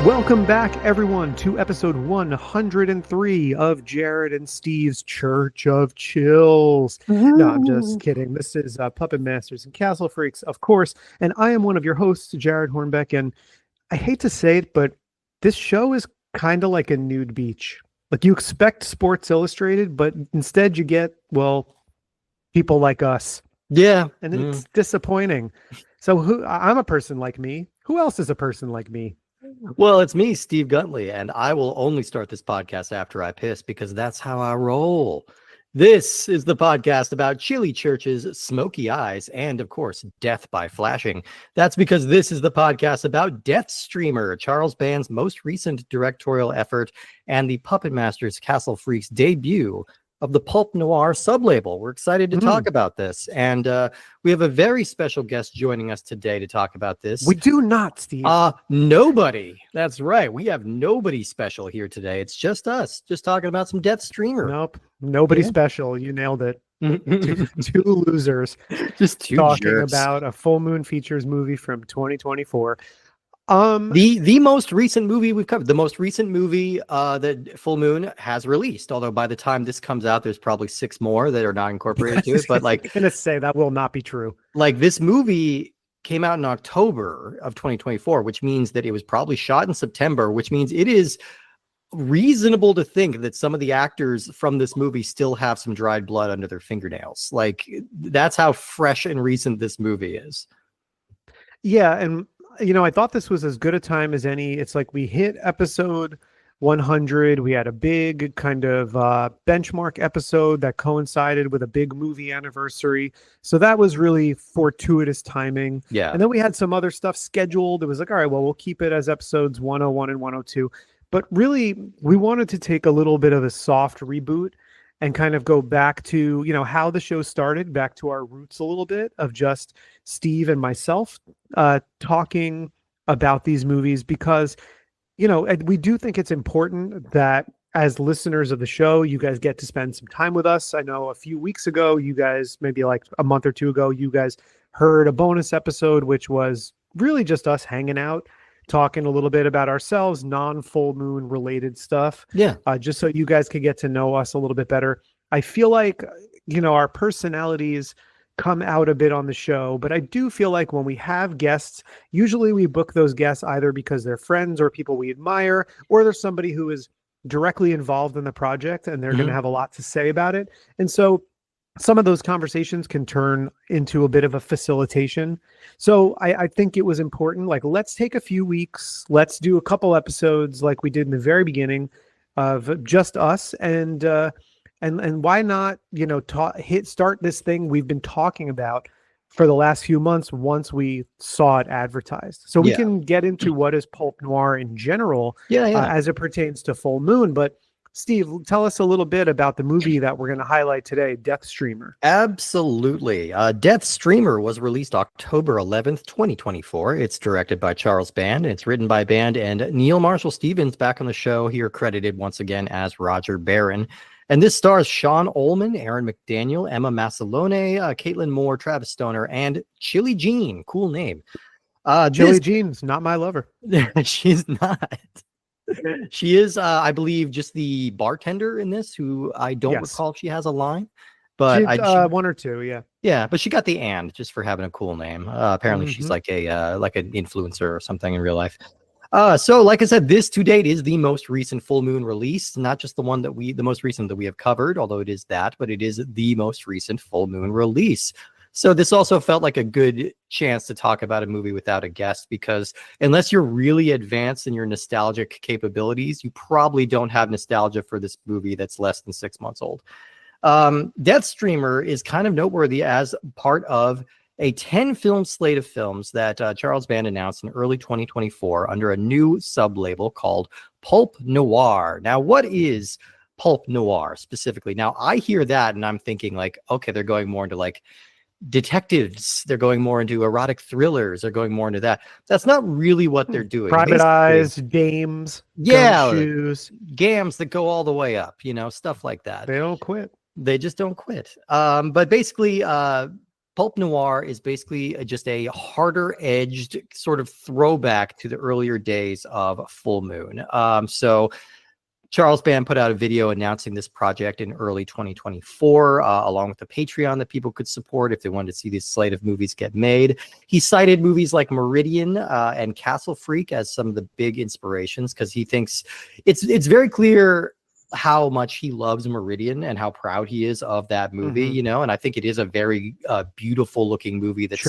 Welcome back, everyone, to episode 103 of Jared and Steve's Church of Chills. No, I'm just kidding. This is Puppet Masters and Castle Freaks, of course, and I am one of your hosts, Jared Hornbeck, and I hate to say it, but this show is kind of like a nude beach. Like, you expect Sports Illustrated, but instead you get, well, people like us. Yeah. And it's disappointing. So I'm a person like me. Who else is a person like me? Well, it's me, Steve Guntley, and I will only start this podcast after I piss because that's how I roll. This is the podcast about chilly churches, smoky eyes, and, of course, death by flashing. That's because this is the podcast about Death Streamer, Charles Band's most recent directorial effort, and the Puppet Masters Castle Freaks debut of the Pulp Noir sublabel. We're excited to talk about this, and we have a very special guest joining us today to talk about this. We do not, Steve. Nobody. That's right. We have nobody special here today. It's just us, just talking about some Death Streamer. Nope, nobody special. You nailed it. two losers, just two talking jerks about a Full Moon Features movie from 2024. The most recent movie we've covered, the most recent movie that Full Moon has released. Although by the time this comes out, there's probably 6 more that are not incorporated to it. But like, I'm gonna say that will not be true. Like, this movie came out in October of 2024, which means that it was probably shot in September, which means it is reasonable to think that some of the actors from this movie still have some dried blood under their fingernails. Like, that's how fresh and recent this movie is. Yeah, and you know, I thought this was as good a time as any. It's like we hit episode 100. We had a big kind of benchmark episode that coincided with a big movie anniversary. So that was really fortuitous timing. Yeah. And then we had some other stuff scheduled. It was like, all right, well, we'll keep it as episodes 101 and 102. But really, we wanted to take a little bit of a soft reboot and kind of go back to, you know, how the show started, back to our roots a little bit of just Steve and myself talking about these movies, because, you know, we do think it's important that as listeners of the show, you guys get to spend some time with us. I know a few weeks ago, you guys, maybe like a month or two ago, you guys heard a bonus episode, which was really just us hanging out, talking a little bit about ourselves, non-full moon related stuff. Yeah. Just so you guys could get to know us a little bit better. I feel like, you know, our personalities come out a bit on the show, but I do feel like when we have guests, usually we book those guests either because they're friends or people we admire, or there's somebody who is directly involved in the project and they're going to have a lot to say about it. And so some of those conversations can turn into a bit of a facilitation. So I think it was important, like, let's take a few weeks, let's do a couple episodes like we did in the very beginning of just us, and why not, you know, start this thing we've been talking about for the last few months once we saw it advertised. So we can get into what is Pulp Noir in general as it pertains to Full Moon. But Steve, tell us a little bit about the movie that we're going to highlight today, Death Streamer. Absolutely. Death Streamer was released October 11th, 2024. It's directed by Charles Band. It's written by Band and Neil Marshall Stevens, back on the show here, credited once again as Roger Barron. And this stars Sean Ullman, Aaron McDaniel, Emma Masalone, Caitlin Moore, Travis Stoner, and Chili Jean. Cool name. Chili Jean's not my lover. She's not. She is, I believe, just the bartender in this, who I don't recall if she has a line, but one or two, yeah. But she got the "and" just for having a cool name. Apparently, she's like an influencer or something in real life. So, like I said, this to date is the most recent Full Moon release, not just the most recent that we have covered, although it is that, but it is the most recent Full Moon release. So this also felt like a good chance to talk about a movie without a guest, because unless you're really advanced in your nostalgic capabilities, you probably don't have nostalgia for this movie that's less than 6 months old. Death Streamer is kind of noteworthy as part of a 10-film slate of films that Charles Band announced in early 2024 under a new sub-label called Pulp Noir. Now, what is Pulp Noir specifically? Now, I hear that and I'm thinking, like, okay, they're going more into like detectives, they're going more into erotic thrillers, they're going more into that. That's not really what they're doing. Private Eyes, dames, shoes, gams that go all the way up, you know, stuff like that. They don't quit. They just don't quit. But basically, Pulp Noir is basically just a harder edged sort of throwback to the earlier days of Full Moon. So Charles Band put out a video announcing this project in early 2024, along with a Patreon that people could support if they wanted to see this slate of movies get made. He cited movies like Meridian and Castle Freak as some of the big inspirations, because he thinks it's very clear how much he loves Meridian and how proud he is of that movie, you know, and I think it is a very beautiful looking movie that's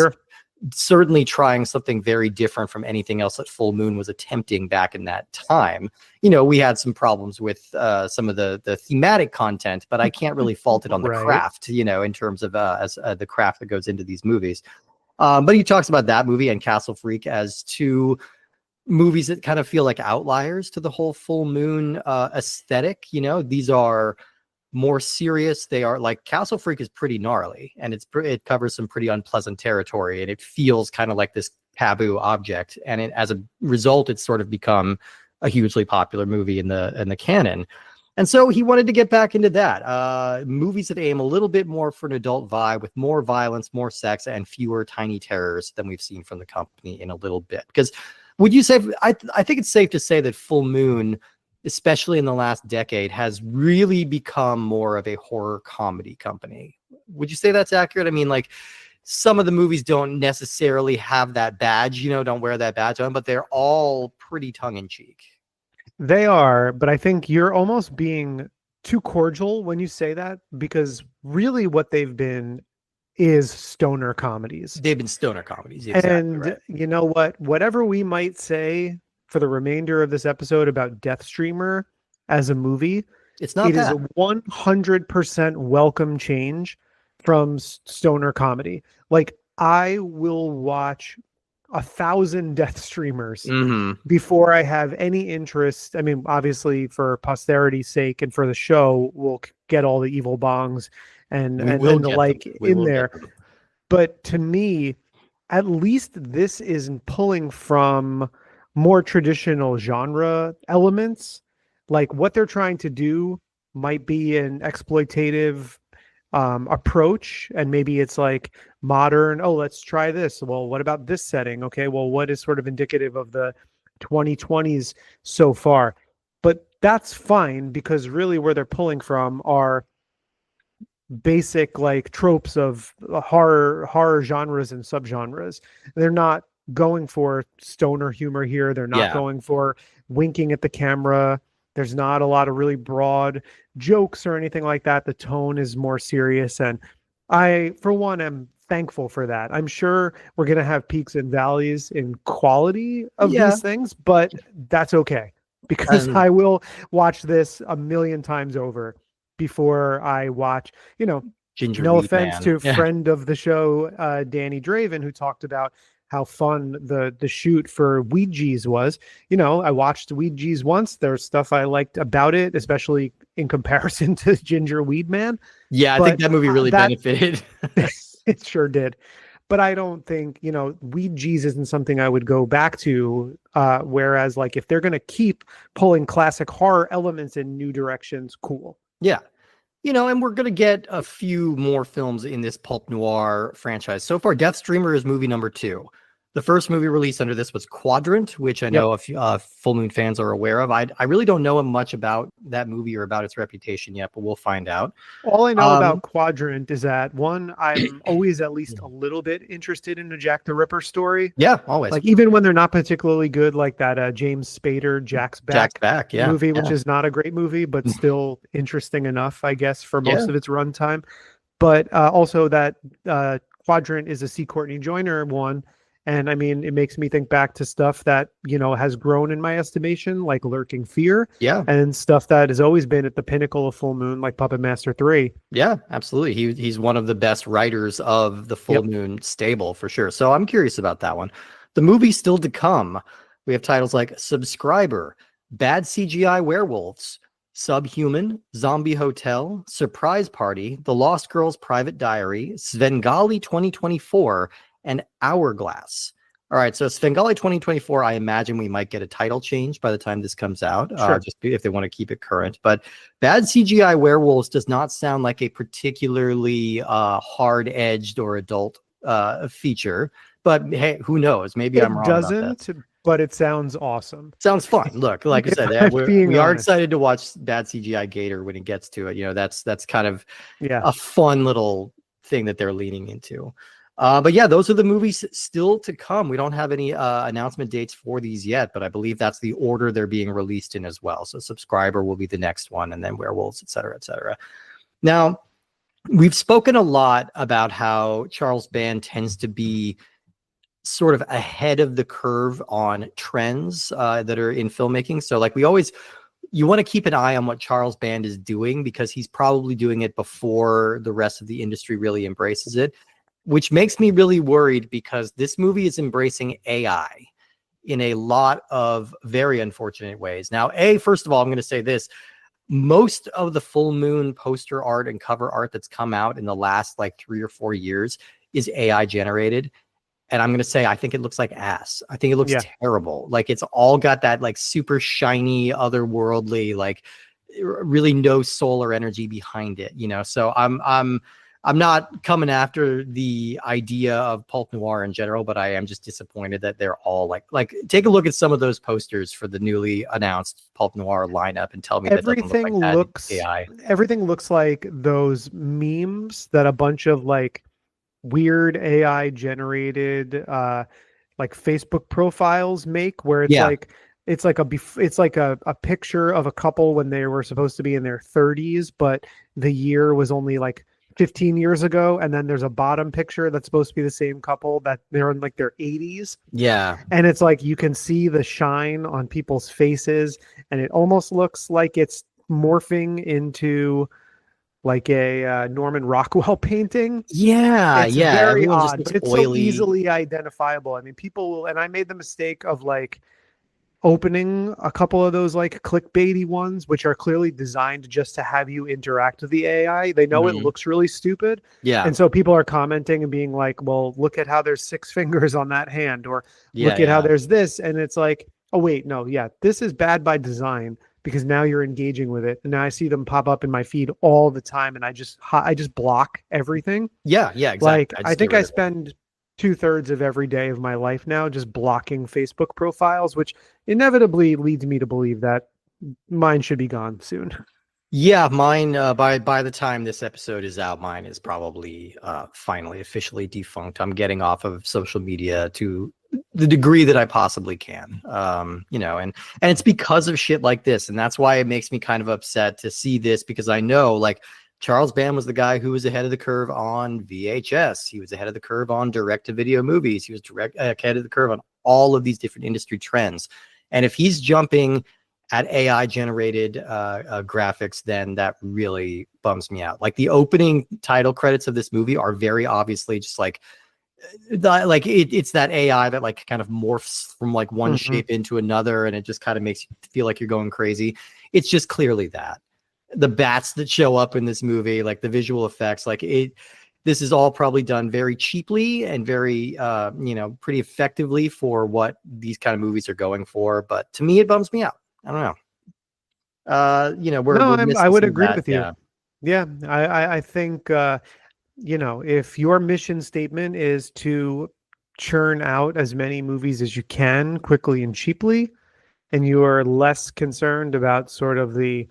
certainly trying something very different from anything else that Full Moon was attempting back in that time. You know, we had some problems with some of the thematic content, but I can't really fault it on the craft, you know, in terms of the craft that goes into these movies. But he talks about that movie and Castle Freak as two movies that kind of feel like outliers to the whole Full Moon aesthetic. You know, these are more serious. They are like Castle Freak is pretty gnarly, and it covers some pretty unpleasant territory, and it feels kind of like this taboo object. And as a result, it's sort of become a hugely popular movie in the canon. And so he wanted to get back into that. Movies that aim a little bit more for an adult vibe, with more violence, more sex, and fewer tiny terrors than we've seen from the company in a little bit. Because would you say, I think it's safe to say that Full Moon, especially in the last decade, has really become more of a horror comedy company. Would you say that's accurate? I mean, like, some of the movies don't necessarily have that badge, you know, don't wear that badge on, but they're all pretty tongue-in-cheek. They are, but I think you're almost being too cordial when you say that, because really what they've been is stoner comedies. They've been stoner comedies. Exactly, and right. You know what? Whatever we might say for the remainder of this episode about Deathstreamer as a movie, it's not it is a 100% welcome change from stoner comedy. Like, I will watch 1,000 Deathstreamers before I have any interest. I mean, obviously for posterity's sake and for the show, we'll get all the evil bongs and the like in there. But to me, at least this is pulling from more traditional genre elements. Like, what they're trying to do might be an exploitative approach, and maybe it's like modern, oh, let's try this. Well, what about this setting? Okay, well, what is sort of indicative of the 2020s so far? But that's fine, because really where they're pulling from are basic like tropes of horror genres and subgenres. They're not going for stoner humor here. They're not going for winking at the camera. There's not a lot of really broad jokes or anything like that. The tone is more serious, and I, for one, am thankful for that. I'm sure we're going to have peaks and valleys in quality of these things, but that's okay, because I will watch this 1,000,000 times over before I watch, you know, Ginger no Weed offense Man. to a friend of the show, Danny Draven, who talked about how fun the shoot for Ouija's was. You know, I watched Ouija's once. There's stuff I liked about it, especially in comparison to Ginger Weed Man. Yeah, I think that movie really benefited. It sure did. But I don't think, you know, Ouija's isn't something I would go back to. Whereas, like, if they're going to keep pulling classic horror elements in new directions, cool. Yeah. You know, and we're going to get a few more films in this Pulp Noir franchise. So far, Deathstreamer is movie number 2. The first movie released under this was Quadrant, which I know Full Moon fans are aware of. I really don't know much about that movie or about its reputation yet, but we'll find out. All I know about Quadrant is that, one, I'm always at least a little bit interested in a Jack the Ripper story. Yeah, always. Like, even when they're not particularly good, like that James Spader Jack's Back movie, which is not a great movie, but still interesting enough, I guess, for most of its runtime. But also that Quadrant is a C. Courtney Joyner one. And I mean, it makes me think back to stuff that, you know, has grown in my estimation, like Lurking Fear. Yeah. And stuff that has always been at the pinnacle of Full Moon, like Puppet Master 3. Yeah, absolutely. He's one of the best writers of the Full Moon stable, for sure. So I'm curious about that one. The movie still to come. We have titles like Subscriber, Bad CGI Werewolves, Subhuman, Zombie Hotel, Surprise Party, The Lost Girl's Private Diary, Svengali 2024, and Hourglass. All right, so Svengali 2024, I imagine we might get a title change by the time this comes out, Sure. just if they want to keep it current. But Bad CGI Werewolves does not sound like a particularly hard-edged or adult feature. But hey, who knows? Maybe I'm It wrong about that. doesn't, but it sounds awesome. Sounds fun. Look, like I said, If I'm being we are honest. excited to watch Bad CGI Gator when it gets to it. You know, that's kind of Yeah. a fun little thing that they're leaning into. But yeah, those are the movies still to come. We don't have any announcement dates for these yet, but I believe that's the order they're being released in as well. So Subscriber will be the next one, and then Werewolves, et cetera, et cetera. Now, we've spoken a lot about how Charles Band tends to be sort of ahead of the curve on trends that are in filmmaking. So like you want to keep an eye on what Charles Band is doing, because he's probably doing it before the rest of the industry really embraces it, which makes me really worried, because this movie is embracing AI in a lot of very unfortunate ways. Now, first of all, I'm going to say this. Most of the full moon poster art and cover art that's come out in the last like 3 or 4 years is AI generated. And I'm going to say, I think it looks like ass. I think it looks terrible. Like it's all got that like super shiny, otherworldly, like really no soul or energy behind it, you know? So I'm not coming after the idea of Pulp Noir in general, but I am just disappointed that they're all like take a look at some of those posters for the newly announced Pulp Noir lineup and tell me Everything that looks like AI. everything looks like those memes that a bunch of like weird AI generated like Facebook profiles make, where it's like it's like a picture of a couple when they were supposed to be in their 30s, but the year was only like 15 years ago, and then there's a bottom picture that's supposed to be the same couple that they're in like their 80s. Yeah. And it's like you can see the shine on people's faces, and it almost looks like it's morphing into like a Norman Rockwell painting. Yeah, It's yeah. very Everyone just odd, looks but it's so oily. easily identifiable. I mean, people will, and I made the mistake of like opening a couple of those like clickbaity ones, which are clearly designed just to have you interact with the AI. They know it looks really stupid. Yeah. And so people are commenting and being like, well, look at how there's 6 fingers on that hand, or look at how there's this. And it's like, oh, wait, no, yeah, this is bad by design, because now you're engaging with it. And now I see them pop up in my feed all the time, and I just block everything. Yeah, exactly. Like I think I spend 2/3 of every day of my life now just blocking Facebook profiles, which inevitably leads me to believe that mine should be gone soon. Yeah, mine by the time this episode is out, mine is probably finally officially defunct. I'm getting off of social media to the degree that I possibly can. You know, and it's because of shit like this, and that's why it makes me kind of upset to see this, because I know like Charles Band was the guy who was ahead of the curve on VHS. He was ahead of the curve on direct-to-video movies. He was ahead of the curve on all of these different industry trends. And if he's jumping at AI-generated graphics, then that really bums me out. Like the opening title credits of this movie are very obviously just like it's that AI that like kind of morphs from like one shape into another, and it just kind of makes you feel like you're going crazy. It's just clearly that. The bats that show up in this movie, like the visual effects, like this is all probably done very cheaply and very you know, pretty effectively for what these kind of movies are going for. But to me, it bums me out. I don't know. You know, I would agree with you. Yeah, I think you know, if your mission statement is to churn out as many movies as you can quickly and cheaply, and you are less concerned about sort of the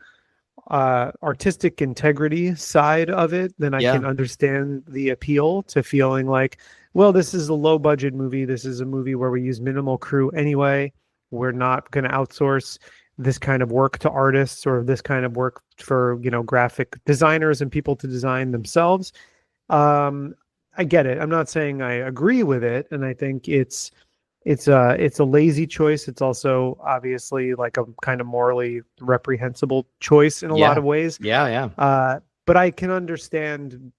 artistic integrity side of it, then I can understand the appeal to feeling like, well, this is a low budget movie. This is a movie where we use minimal crew anyway. We're not going to outsource this kind of work to artists, or this kind of work for, you know, graphic designers and people to design themselves. I get it. I'm not saying I agree with it, and I think it's a lazy choice. It's also obviously like a kind of morally reprehensible choice in a lot of ways. But I can understand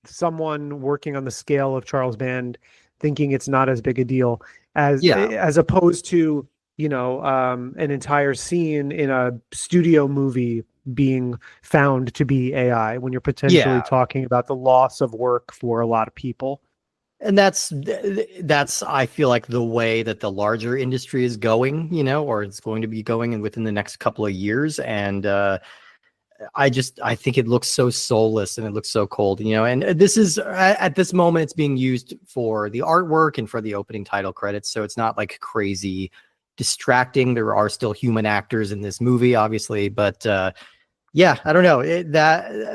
someone working on the scale of Charles Band thinking it's not as big a deal as opposed to, you know, an entire scene in a studio movie being found to be AI, when you're potentially talking about the loss of work for a lot of people. And that's I feel like the way that the larger industry is going, or it's going to be going in within the next couple of years. And I think it looks so soulless and it looks so cold, and this is at this moment it's being used for the artwork and for the opening title credits. So it's not like crazy distracting. There are still human actors in this movie, obviously, but yeah, I don't know.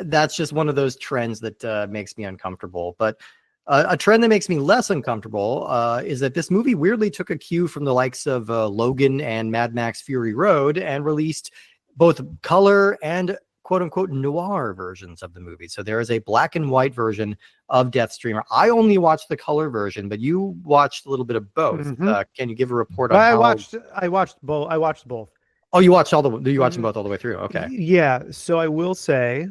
That's just one of those trends that makes me uncomfortable. But a trend that makes me less uncomfortable is that this movie weirdly took a cue from the likes of Logan and Mad Max Fury Road and released both color and quote unquote noir versions of the movie. So there is a black and white version of Deathstreamer. I only watched the color version, but you watched a little bit of both. Can you give a report on I how? watched both. Oh, you watched you watched them both all the way through. Okay. Yeah. So I will say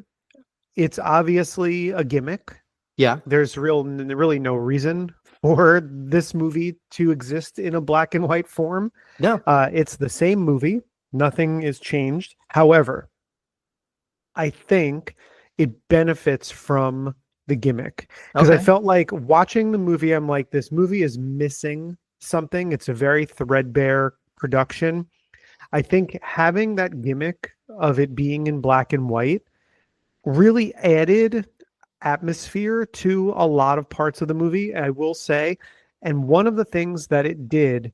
it's obviously a gimmick. Yeah. There's really no reason for this movie to exist in a black and white form. No. It's the same movie. Nothing is changed. However, I think it benefits from the gimmick because I felt like watching the movie, I'm like, this movie is missing something. It's a very threadbare production. I think having that gimmick of it being in black and white really added atmosphere to a lot of parts of the movie, I will say. And one of the things that it did,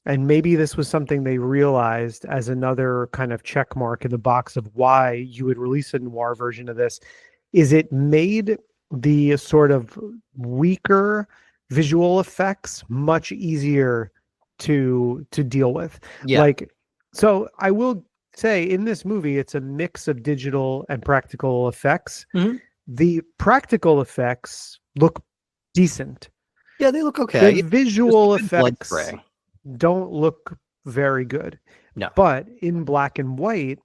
and maybe this was something they realized as another kind of check mark in the box of why you would release a noir version of this, is it made the sort of weaker visual effects much easier to deal with. Yeah. Like, so I will say in this movie, it's a mix of digital and practical effects. The practical effects look decent. Yeah, they look okay. The visual effects don't look very good. No. But in black and white,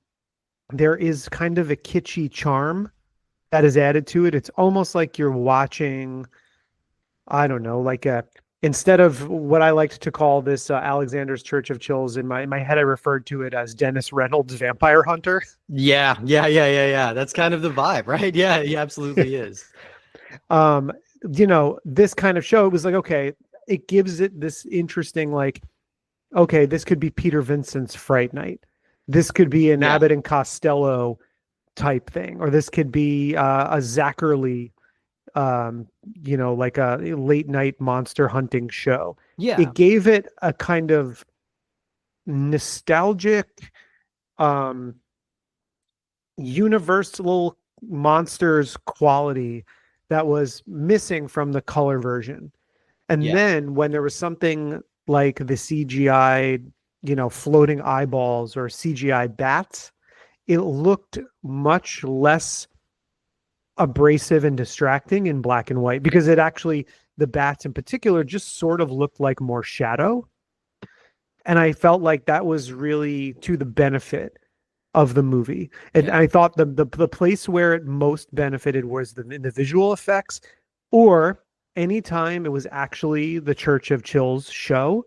there is kind of a kitschy charm that is added to it. It's almost like you're watching, I don't know, like instead of what I liked to call this Alexander's Church of Chills, in my head, I referred to it as Dennis Reynolds' Vampire Hunter. Yeah. That's kind of the vibe, right? Yeah, he absolutely is. This kind of show, it was like, okay, it gives it this interesting, like, okay, this could be Peter Vincent's Fright Night. This could be an Abbott and Costello type thing, or this could be a Zachary, like a late night monster hunting show. Yeah. It gave it a kind of nostalgic, universal monsters quality that was missing from the color version. And then when there was something like the CGI, floating eyeballs or CGI bats, it looked much less abrasive and distracting in black and white, because it actually, the bats in particular, just sort of looked like more shadow. And I felt like that was really to the benefit of the movie. And I thought the place where it most benefited was in the visual effects, or anytime it was actually the Church of Chills show,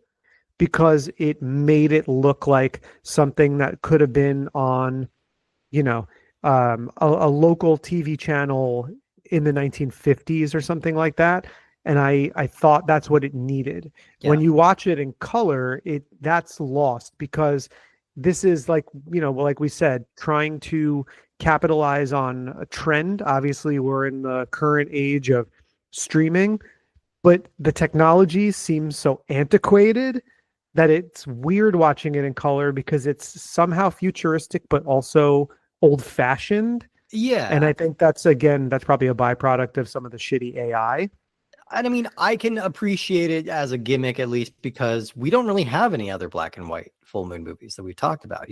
because it made it look like something that could have been on, a local TV channel in the 1950s or something like that. And I thought that's what it needed. When you watch it in color, that's lost, because this is like we said, trying to capitalize on a trend. Obviously, we're in the current age of streaming, but the technology seems so antiquated that it's weird watching it in color, because it's somehow futuristic, but also old-fashioned. Yeah. And I think that's probably a byproduct of some of the shitty AI. And I mean, I can appreciate it as a gimmick, at least because we don't really have any other black and white full moon movies that we've talked about,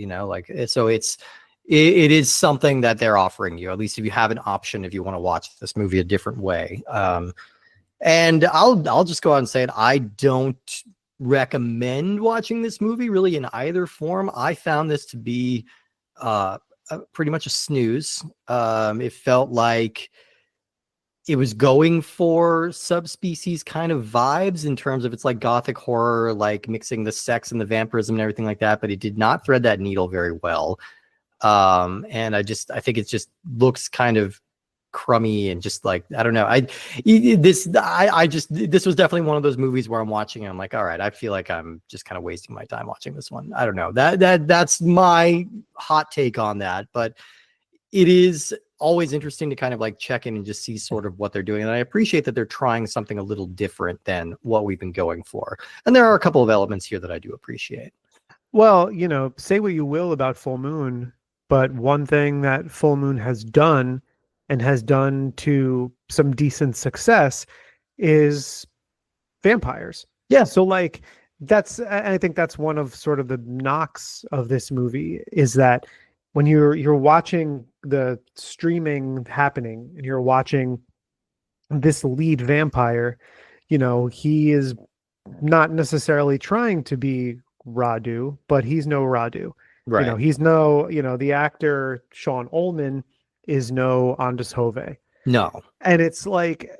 so it is something that they're offering you, at least if you have an option, if you want to watch this movie a different way. And I'll just go out and say it. I don't recommend watching this movie really in either form. I found this to be pretty much a snooze. It felt like it was going for subspecies kind of vibes in terms of it's like gothic horror, like mixing the sex and the vampirism and everything like that, but it did not thread that needle very well. And I think it just looks kind of crummy and just like, I don't know. This was definitely one of those movies where I'm watching and I'm like, all right, I feel like I'm just kind of wasting my time watching this one. I don't know. That's my hot take on that, but it is always interesting to kind of like check in and just see sort of what they're doing. And I appreciate that they're trying something a little different than what we've been going for. And there are a couple of elements here that I do appreciate. Well, say what you will about Full Moon, but one thing that Full Moon has done and has done to some decent success is vampires. Yeah. So like I think that's one of sort of the knocks of this movie is that when you're watching the streaming happening and you're watching this lead vampire, he is not necessarily trying to be Radu, but he's no Radu. Right. He's no, the actor Sean Ullman is no Andres Hove. No. And it's like,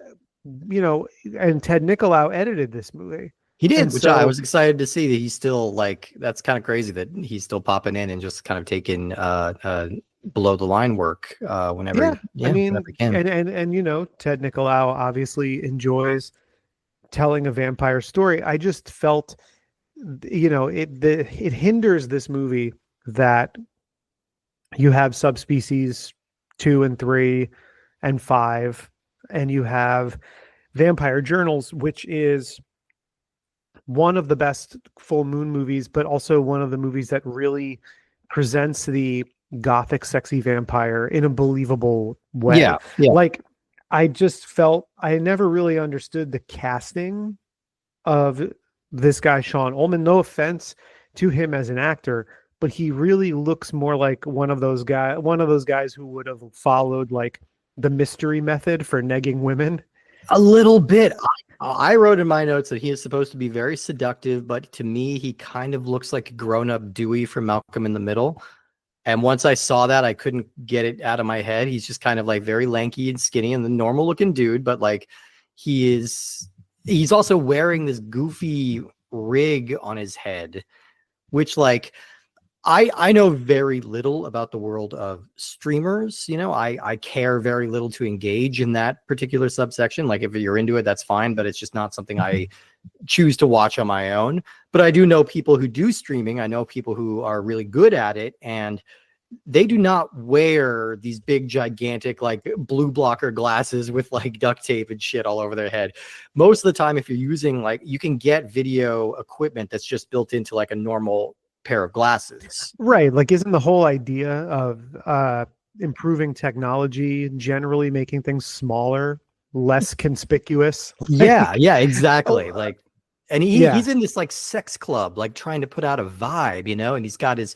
and Ted Nicolau edited this movie. He did, And which so, I was excited to see that he's still like, that's kind of crazy that he's still popping in and just kind of taking below the line work whenever, whenever he can. And Ted Nicolau obviously enjoys telling a vampire story. I just felt, it hinders this movie that you have subspecies 2 and 3 and 5, and you have Vampire Journals, which is one of the best Full Moon movies, but also one of the movies that really presents the gothic sexy vampire in a believable way. Yeah. Like, I just felt I never really understood the casting of this guy, Sean Ullman. No offense to him as an actor, but he really looks more like one of those guys who would have followed like the mystery method for negging women. A little bit. I wrote in my notes that he is supposed to be very seductive, but to me, he kind of looks like a grown-up Dewey from Malcolm in the Middle. And once I saw that, I couldn't get it out of my head. He's just kind of like very lanky and skinny and the normal looking dude, but like he's also wearing this goofy rig on his head, which like I know very little about the world of streamers. I care very little to engage in that particular subsection. Like if you're into it, that's fine, but it's just not something I choose to watch on my own. But I do know people who do streaming. I know people who are really good at it, and they do not wear these big, gigantic, like blue blocker glasses with like duct tape and shit all over their head. Most of the time, if you're using like, you can get video equipment that's just built into like a normal pair of glasses. Right. Like, isn't the whole idea of improving technology generally making things smaller, less conspicuous? Yeah, exactly. Like, and he's in this like sex club, like trying to put out a vibe, and he's got his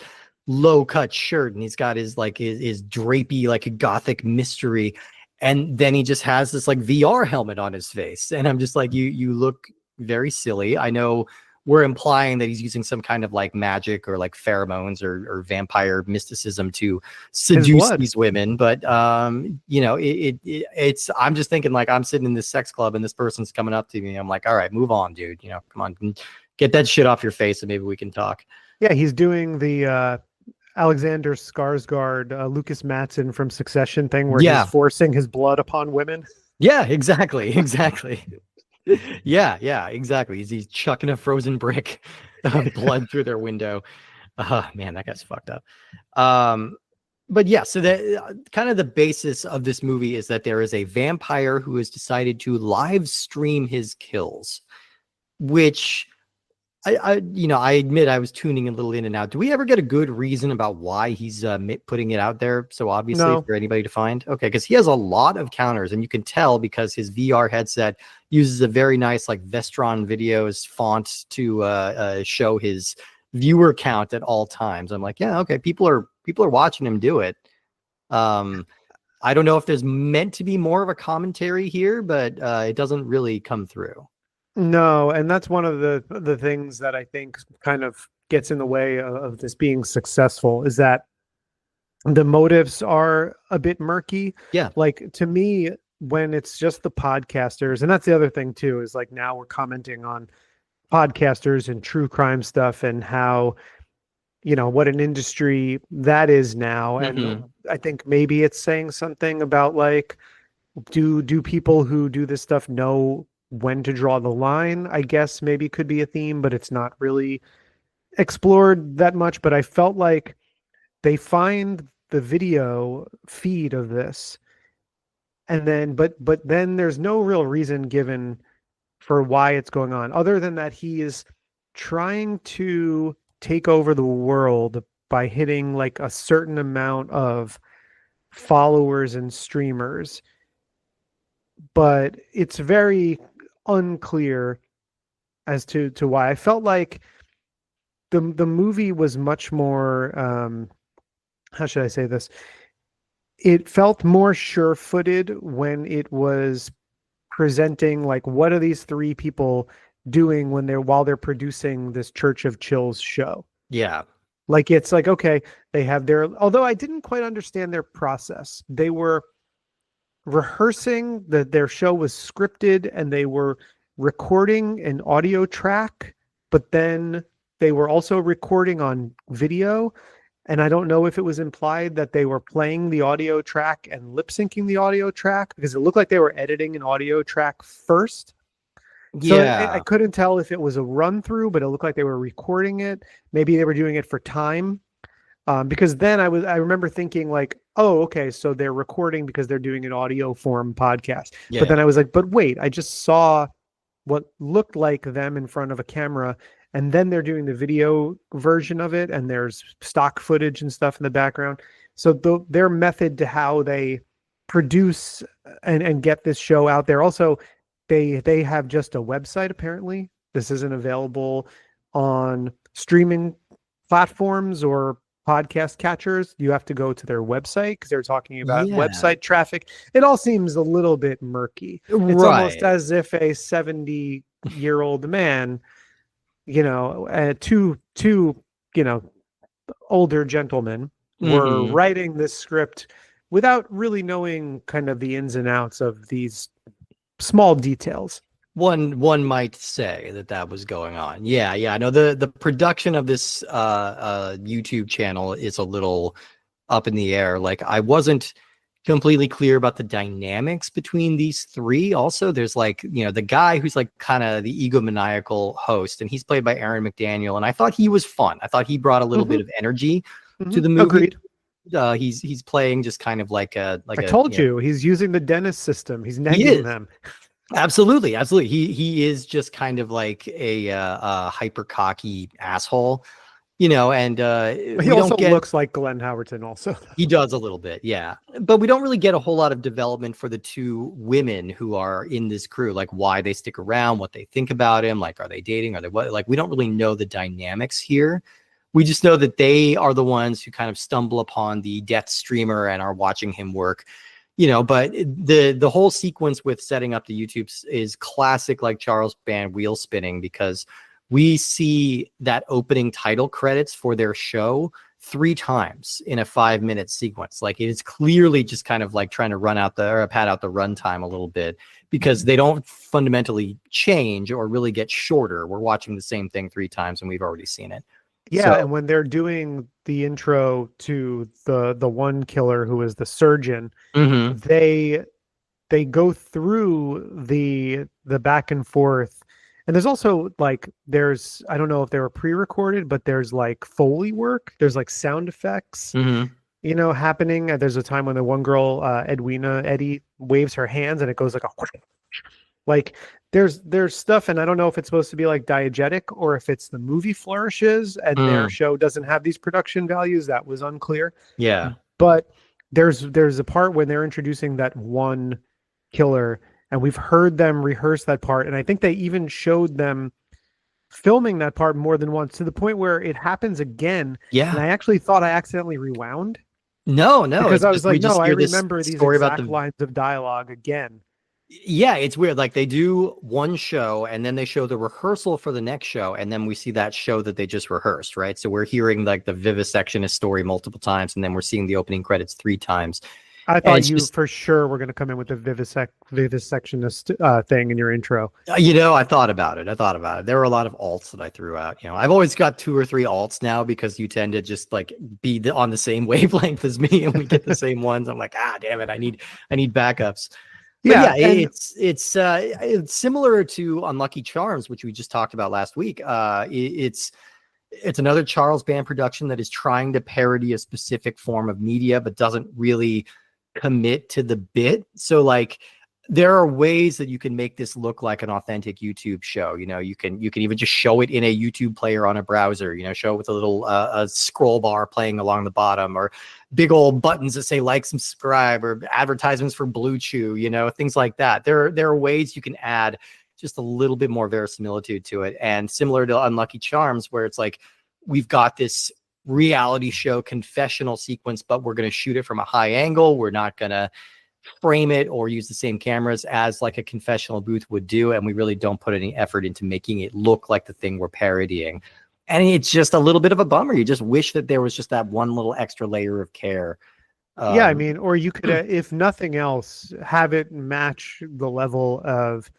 low cut shirt and he's got his like his drapey, like a gothic mystery. And then he just has this like VR helmet on his face. And I'm just like, you look very silly. I know we're implying that he's using some kind of like magic or like pheromones or vampire mysticism to seduce these women. But, it's, I'm just thinking like I'm sitting in this sex club and this person's coming up to me. I'm like, all right, move on, dude. Come on, get that shit off your face and maybe we can talk. Yeah. He's doing the, Alexander Skarsgård, Lucas Matson from Succession thing where he's forcing his blood upon women. Yeah, exactly. Yeah, exactly. He's chucking a frozen brick of blood through their window. Man, that guy's fucked up. But yeah, so the kind of the basis of this movie is that there is a vampire who has decided to live stream his kills, which I admit I was tuning a little in and out. Do we ever get a good reason about why he's putting it out there so obviously for anybody to find? Okay, because he has a lot of counters, and you can tell because his VR headset uses a very nice like Vestron Videos font to show his viewer count at all times. I'm like, yeah, okay, people are watching him do it. I don't know if there's meant to be more of a commentary here, but it doesn't really come through. No, and that's one of the things that I think kind of gets in the way of this being successful is that the motives are a bit murky. Yeah. Like to me, when it's just the podcasters, and that's the other thing too, is like now we're commenting on podcasters and true crime stuff and how, what an industry that is now. And I think maybe it's saying something about like Do people who do this stuff know when to draw the line? I guess maybe could be a theme, but it's not really explored that much. But I felt like they find the video feed of this, and then but then there's no real reason given for why it's going on, other than that he is trying to take over the world by hitting like a certain amount of followers and streamers. But it's very unclear as to why. I felt like the movie was much more how should I say this? It felt more sure-footed when it was presenting like what are these three people doing when while they're producing this Church of Chills show. Yeah. Like it's like, okay, they have although I didn't quite understand their process. They were rehearsing their show was scripted and they were recording an audio track, but then they were also recording on video. And I don't know if it was implied that they were playing the audio track and lip syncing the audio track, because it looked like they were editing an audio track first. So I couldn't tell if it was a run through, but it looked like they were recording it. Maybe they were doing it for time. Because then I remember thinking like, oh, okay, so they're recording because they're doing an audio form podcast. Yeah. But then I was like, but wait, I just saw what looked like them in front of a camera, and then they're doing the video version of it, and there's stock footage and stuff in the background. So their method to how they produce and get this show out there. Also, they have just a website, apparently. This isn't available on streaming platforms or podcast catchers. You have to go to their website because they're talking about website traffic. It all seems a little bit murky. It's almost as if a 70-year-old man, two older gentlemen were writing this script without really knowing kind of the ins and outs of these small details. One might say that was going on. Yeah. I know the production of this YouTube channel is a little up in the air. Like, I wasn't completely clear about the dynamics between these three. Also, there's like, the guy who's like kind of the egomaniacal host, and he's played by Aaron McDaniel, and I thought he was fun. I thought he brought a little bit of energy to the movie. Agreed. He's playing just kind of like I told you, he's using the dentist system. He's negging them. Absolutely. He is just kind of like a hyper cocky asshole, and he also looks like Glenn Howerton. Also, he does a little bit, yeah. But we don't really get a whole lot of development for the two women who are in this crew, like why they stick around, what they think about him, like are they dating, are they what? Like, we don't really know the dynamics here. We just know that they are the ones who kind of stumble upon the death streamer and are watching him work. But the whole sequence with setting up the YouTube is classic, like Charles Band wheel spinning, because we see that opening title credits for their show 3 times in a 5-minute sequence. Like, it is clearly just kind of like trying to pad out the runtime a little bit, because they don't fundamentally change or really get shorter. We're watching the same thing 3 times and we've already seen it. Yeah, and when they're doing the intro to the one killer who is the surgeon, they go through the back and forth. And there's also like I don't know if they were pre-recorded, but there's like Foley work. There's like sound effects, happening. There's a time when the one girl, Eddie, waves her hands and it goes like a like there's stuff, and I don't know if it's supposed to be like diegetic or if it's the movie flourishes and their show doesn't have these production values. That was unclear. Yeah. But there's a part when they're introducing that one killer, and we've heard them rehearse that part, and I think they even showed them filming that part more than once, to the point where it happens again. Yeah. And I actually thought I accidentally rewound. No. Because I was like, no, I remember these exact lines of dialogue again. Yeah, it's weird. Like, they do one show and then they show the rehearsal for the next show, and then we see that show that they just rehearsed, right? So we're hearing like the vivisectionist story multiple times, and then we're seeing the opening credits 3 times. I thought you for sure were going to come in with the vivisectionist thing in your intro. I thought about it. There were a lot of alts that I threw out. I've always got 2 or 3 alts now, because you tend to just like be on the same wavelength as me, and we get the same ones. I'm like, damn it, I need backups. But Yeah, yeah, and it's similar to Unlucky Charms, which we just talked about last week. It's another Charles Band production that is trying to parody a specific form of media, but doesn't really commit to the bit. So like there are ways that you can make this look like an authentic YouTube show. You can even just show it in a YouTube player on a browser, show it with a little a scroll bar playing along the bottom, or big old buttons that say like, subscribe, or advertisements for Blue Chew, things like that. There are ways you can add just a little bit more verisimilitude to it. And similar to Unlucky Charms, where it's like, we've got this reality show confessional sequence, but we're going to shoot it from a high angle. We're not going to frame it or use the same cameras as like a confessional booth would do. And we really don't put any effort into making it look like the thing we're parodying. And it's just a little bit of a bummer. You just wish that there was just that one little extra layer of care. yeah, I mean, or you could, if nothing else, have it match the level of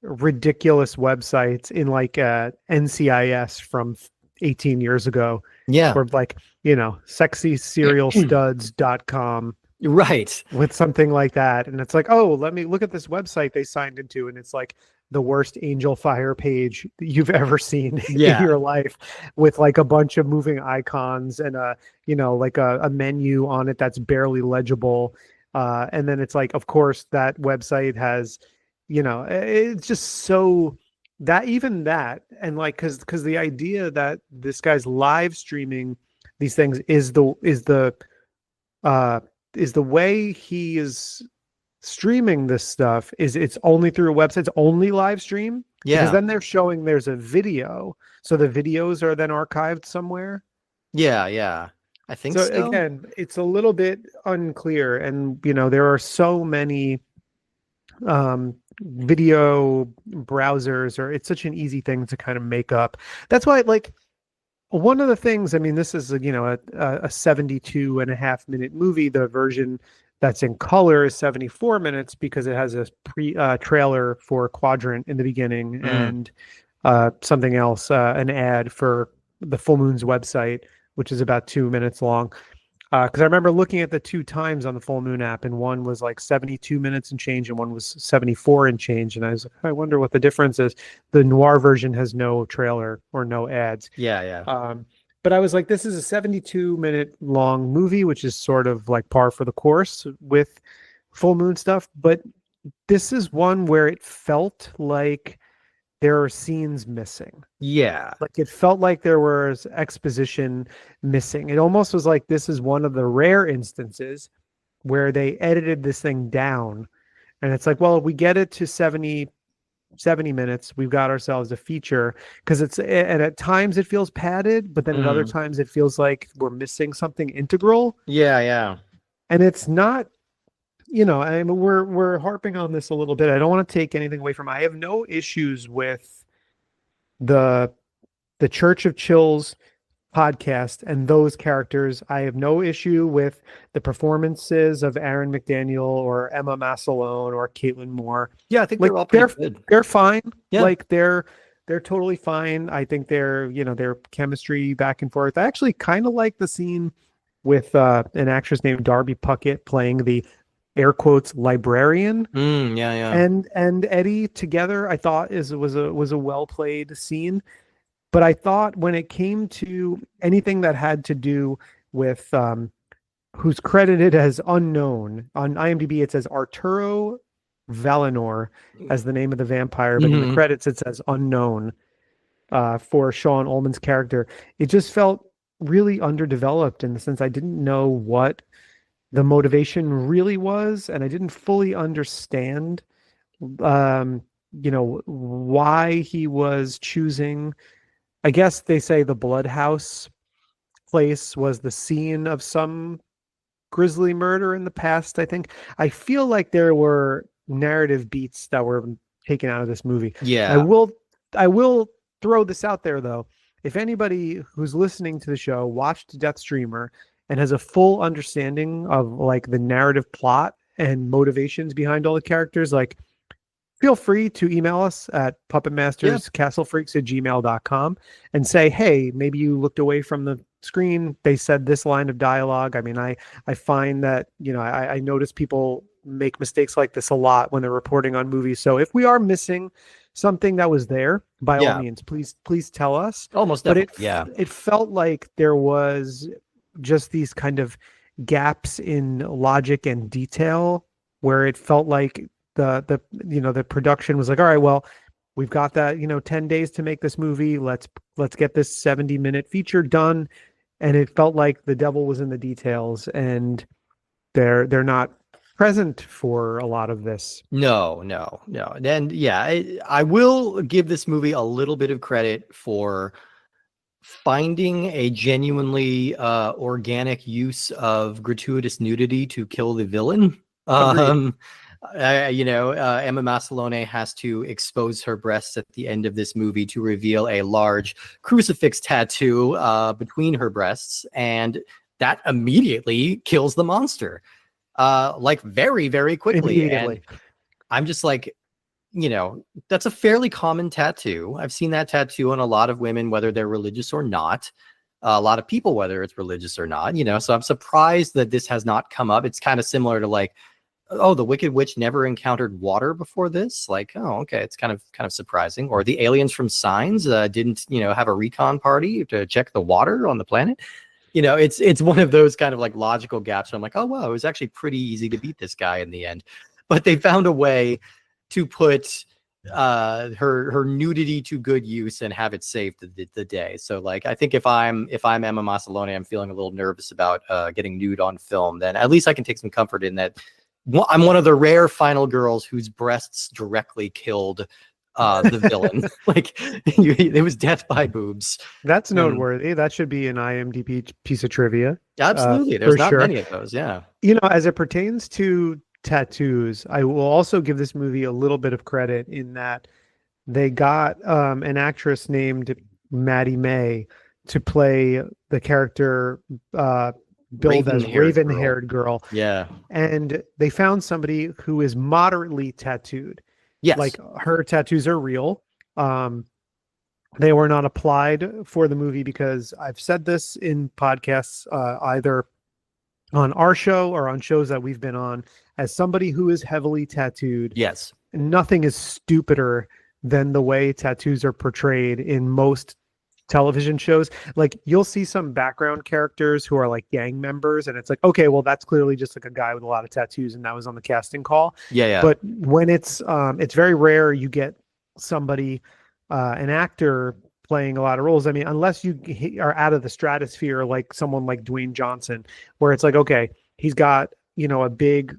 ridiculous websites in like NCIS from 18 years ago, yeah, or like, sexyserialstuds.com right. with something like that. And it's like, oh, let me look at this website they signed into. And it's like the worst Angel Fire page that you've ever seen in your life, with like a bunch of moving icons and like a menu on it that's barely legible. And then it's like, of course, that website has, it's just so that even that, and like, because the idea that this guy's live streaming these things is the way he is streaming this stuff, is it's only through a website, it's only live stream. Because then they're showing there's a video, so the videos are then archived somewhere. Yeah, I think so. Again, it's a little bit unclear, and there are so many video browsers, or it's such an easy thing to kind of make up. That's why, like, one of the things, I mean, this is a 72.5-minute movie. The version that's in color is 74 minutes because it has a trailer for Quadrant in the beginning, and something else, an ad for the Full Moon's website, which is about 2 minutes long. Because I remember looking at the 2 times on the Full Moon app, and one was like 72 minutes and change, and one was 74 and change. And I was like, I wonder what the difference is. The noir version has no trailer or no ads. Yeah. But I was like, this is a 72-minute long movie, which is sort of like par for the course with Full Moon stuff. But this is one where it felt like there are scenes missing. Yeah. Like it felt like there was exposition missing. It almost was like this is one of the rare instances where they edited this thing down. And it's like, well, if we get it to 70 minutes, we've got ourselves a feature, because and at times it feels padded, but then at other times it feels like we're missing something integral. Yeah. And it's not, I mean, we're harping on this a little bit. I don't want to take anything away from it. I have no issues with the Church of Chills podcast and those characters. I have no issue with the performances of Aaron McDaniel or Emma Massalone or Caitlin Moore. Yeah, I think like, they're all pretty good. They're fine. Yeah. Like they're totally fine. I think their chemistry back and forth. I actually kind of like the scene with an actress named Darby Puckett playing the air quotes librarian. Yeah. And Eddie together, I thought was a well played scene. But I thought when it came to anything that had to do with who's credited as unknown on IMDb, it says Arturo Valinor as the name of the vampire, but in the credits it says unknown for Sean Ullman's character. It just felt really underdeveloped in the sense I didn't know what the motivation really was, and I didn't fully understand why he was choosing. I guess they say the Blood House place was the scene of some grisly murder in the past. I feel like there were narrative beats that were taken out of this movie. Yeah. I will throw this out there though. If anybody who's listening to the show watched Death Streamer and has a full understanding of like the narrative plot and motivations behind all the characters, like, feel free to email us at puppetmasterscastlefreaks@gmail.com and say, hey, maybe you looked away from the screen. They said this line of dialogue. I mean, I find that, I notice people make mistakes like this a lot when they're reporting on movies. So if we are missing something that was there, by all means, please tell us. Almost definitely. It felt like there was just these kind of gaps in logic and detail where it felt like the production was like, all right, well, we've got that 10 days to make this movie. Let's get this 70-minute feature done. And it felt like the devil was in the details, and they're not present for a lot of this. No. And I will give this movie a little bit of credit for finding a genuinely organic use of gratuitous nudity to kill the villain. Emma Masalone has to expose her breasts at the end of this movie to reveal a large crucifix tattoo between her breasts, and that immediately kills the monster, like very, very quickly. And I'm just like, that's a fairly common tattoo. I've seen that tattoo on a lot of women, whether they're religious or not. A lot of people, whether it's religious or not. So I'm surprised that this has not come up. It's kind of similar to like, oh, the Wicked Witch never encountered water before this. Like, oh, okay, it's kind of surprising. Or the aliens from Signs didn't, have a recon party to check the water on the planet. It's one of those kind of like logical gaps. I'm like, oh wow, it was actually pretty easy to beat this guy in the end. But they found a way to put her nudity to good use and have it save the day. So like, I think if I'm Emma Masalone, I'm feeling a little nervous about getting nude on film, then at least I can take some comfort in that I'm one of the rare final girls whose breasts directly killed the villain. Like, it was death by boobs. That's noteworthy. That should be an IMDb piece of trivia. Absolutely. There's not many of those. Yeah. As it pertains to tattoos, I will also give this movie a little bit of credit in that they got an actress named Maddie May to play the character billed as raven-haired girl. Yeah. And they found somebody who is moderately tattooed. Yes. Like, her tattoos are real. They were not applied for the movie because I've said this in podcasts, either on our show or on shows that we've been on, as somebody who is heavily tattooed. Yes. Nothing is stupider than the way tattoos are portrayed in most television shows. Like, you'll see some background characters who are like gang members, and it's like, okay, well, that's clearly just like a guy with a lot of tattoos, and that was on the casting call. Yeah. But when it's very rare you get somebody, an actor playing a lot of roles. I mean, unless you are out of the stratosphere, like someone like Dwayne Johnson, where it's like, okay, he's got, a big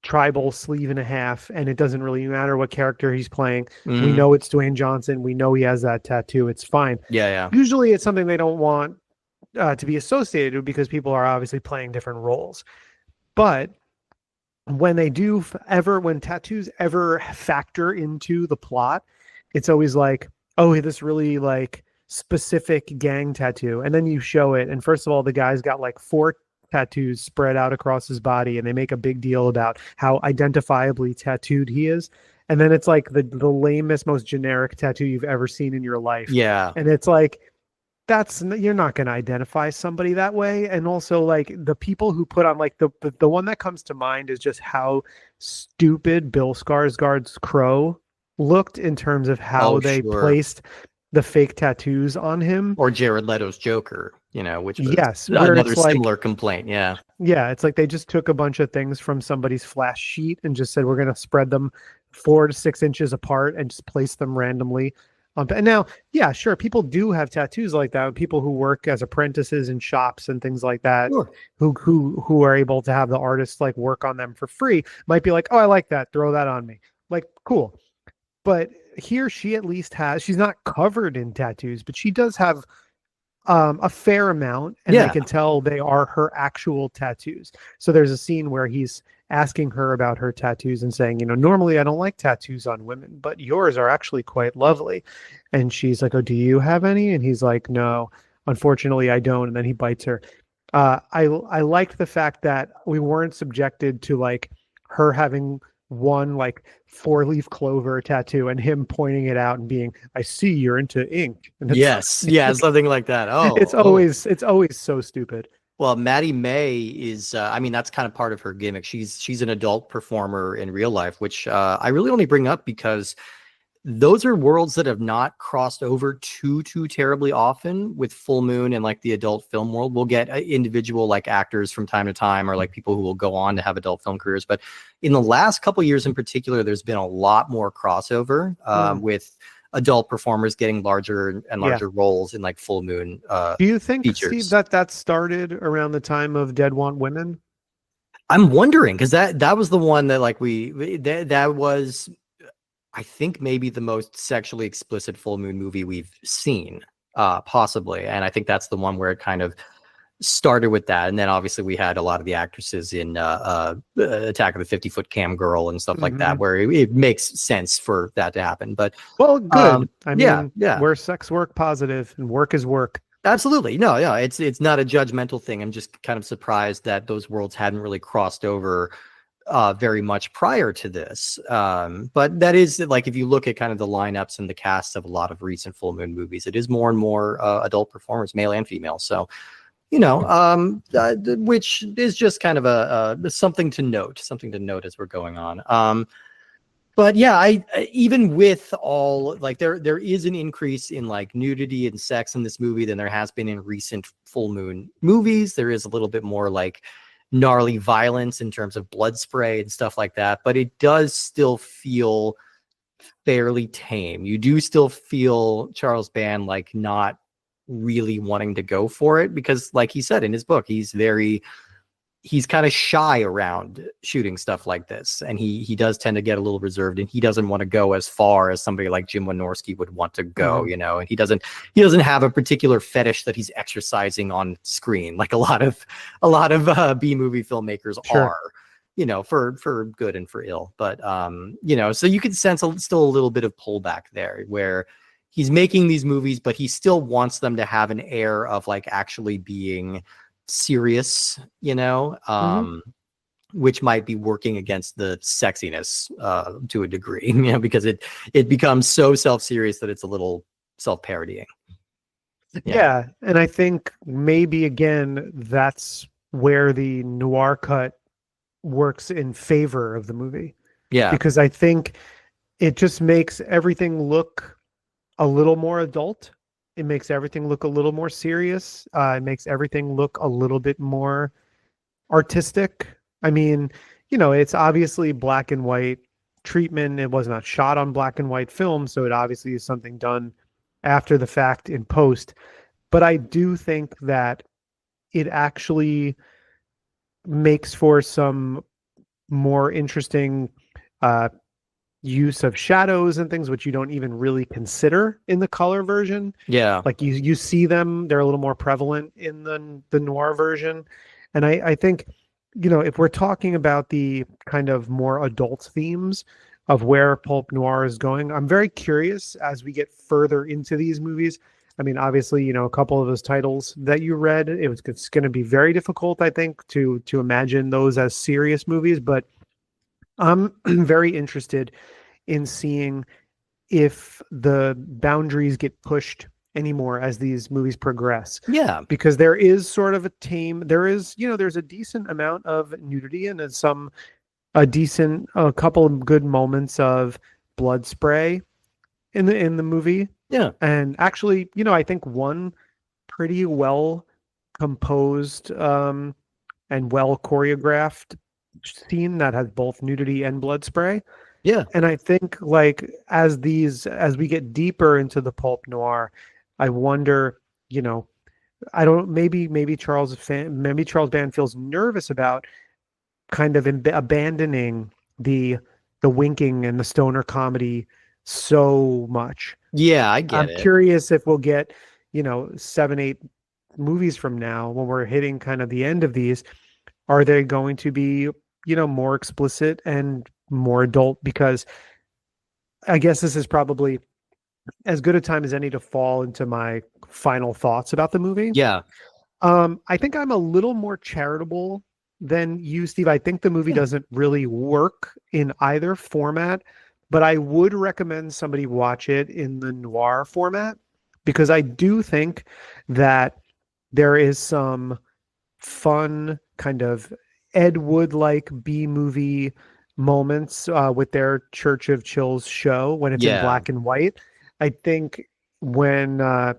tribal sleeve and a half, and it doesn't really matter what character he's playing. We know it's Dwayne Johnson. We know he has that tattoo. It's fine. Yeah. Usually it's something they don't want to be associated with because people are obviously playing different roles. But when they do when tattoos ever factor into the plot, it's always like, oh, this really like specific gang tattoo. And then you show it, and first of all, the guy's got like 4 tattoos spread out across his body, and they make a big deal about how identifiably tattooed he is. And then it's like the lamest, most generic tattoo you've ever seen in your life. Yeah. And it's like, you're not going to identify somebody that way. And also, like, the people who put on, like, the one that comes to mind is just how stupid Bill Skarsgård's Crow looked in terms of how they placed the fake tattoos on him. Or Jared Leto's Joker, which was another similar complaint. Yeah. Yeah. It's like they just took a bunch of things from somebody's flash sheet and just said, we're going to spread them 4 to 6 inches apart and just place them randomly. And now, yeah, sure, people do have tattoos like that. People who work as apprentices in shops and things like that, sure, who are able to have the artists like work on them for free, might be like, oh, I like that, throw that on me. Like, cool. But here she at least she's not covered in tattoos, but she does have a fair amount, and I can tell they are her actual tattoos. So there's a scene where he's asking her about her tattoos and saying, normally I don't like tattoos on women, but yours are actually quite lovely. And she's like, oh, do you have any? And he's like, no, unfortunately I don't. And then he bites her. I liked the fact that we weren't subjected to like her having one like 4-leaf clover tattoo and him pointing it out and being, I see you're into ink. And yes, something like that. Oh, it's always so stupid. Well, Maddie May is, I mean, that's kind of part of her gimmick. She's an adult performer in real life, which I really only bring up because those are worlds that have not crossed over too terribly often with Full Moon and like the adult film world. We'll get individual like actors from time to time, or like people who will go on to have adult film careers. But in the last couple years in particular, there's been a lot more crossover with adult performers getting larger and Yeah. larger roles in like Full Moon Do you think, features. Steve, that started around the time of Dead Want Women? I'm wondering, because that was the one that like that was, I think, maybe the most sexually explicit Full Moon movie we've seen, possibly. And I think that's the one where it kind of started with that. And then obviously we had a lot of the actresses in Attack of the 50-Foot Cam Girl and stuff like that, where it makes sense for that to happen. But well, good. I mean, yeah, we're sex work positive, and work is work. Absolutely. No, it's not a judgmental thing. I'm just kind of surprised that those worlds hadn't really crossed over very much prior to this. But that is, like, if you look at kind of the lineups and the casts of a lot of recent Full Moon movies, it is more and more adult performers, male and female. So, which is just kind of a something to note as we're going on. But yeah, I even with all, like, there is an increase in like nudity and sex in this movie than there has been in recent Full Moon movies. There is a little bit more like gnarly violence in terms of blood spray and stuff like that, but it does still feel fairly tame. You do still feel Charles Band like not really wanting to go for it, because like he said in his book, he's kind of shy around shooting stuff like this, and he does tend to get a little reserved, and he doesn't want to go as far as somebody like Jim Wynorski would want to go, and he doesn't have a particular fetish that he's exercising on screen like a lot of B movie filmmakers are, for good and for ill. But so you can sense still a little bit of pullback there, where he's making these movies, but he still wants them to have an air of like actually being serious, which might be working against the sexiness to a degree, because it becomes so self-serious that it's a little self-parodying. Yeah, and I think maybe again that's where the noir cut works in favor of the movie. Yeah, because I think it just makes everything look a little more adult. It makes everything look a little more serious. It makes everything look a little bit more artistic. I mean, it's obviously black and white treatment. It was not shot on black and white film, so it obviously is something done after the fact in post. But I do think that it actually makes for some more interesting use of shadows and things, which you don't even really consider in the color version. Yeah, like you see them, they're a little more prevalent in the noir version. And I think, if we're talking about the kind of more adult themes of where Pulp Noir is going, I'm very curious as we get further into these movies. I mean, obviously, a couple of those titles that you read, it's going to be very difficult, I think, to imagine those as serious movies, but I'm very interested in seeing if the boundaries get pushed anymore as these movies progress. Yeah. Because there is sort of there's a decent amount of nudity and a couple of good moments of blood spray in the movie. Yeah. And actually, I think one pretty well composed and well choreographed scene that has both nudity and blood spray. Yeah. And I think like as we get deeper into the Pulp Noir, I wonder, maybe Charles Band feels nervous about kind of abandoning the winking and the stoner comedy so much. Yeah, I get it. I'm curious if we'll get, 7-8 movies from now, when we're hitting kind of the end of these, are they going to be, more explicit and more adult? Because I guess this is probably as good a time as any to fall into my final thoughts about the movie. Yeah. I think I'm a little more charitable than you, Steve. I think the movie doesn't really work in either format, but I would recommend somebody watch it in the noir format, because I do think that there is some fun kind of Ed Wood like B movie moments with their Church of Chills show when it's in Yeah. black and white. I think when I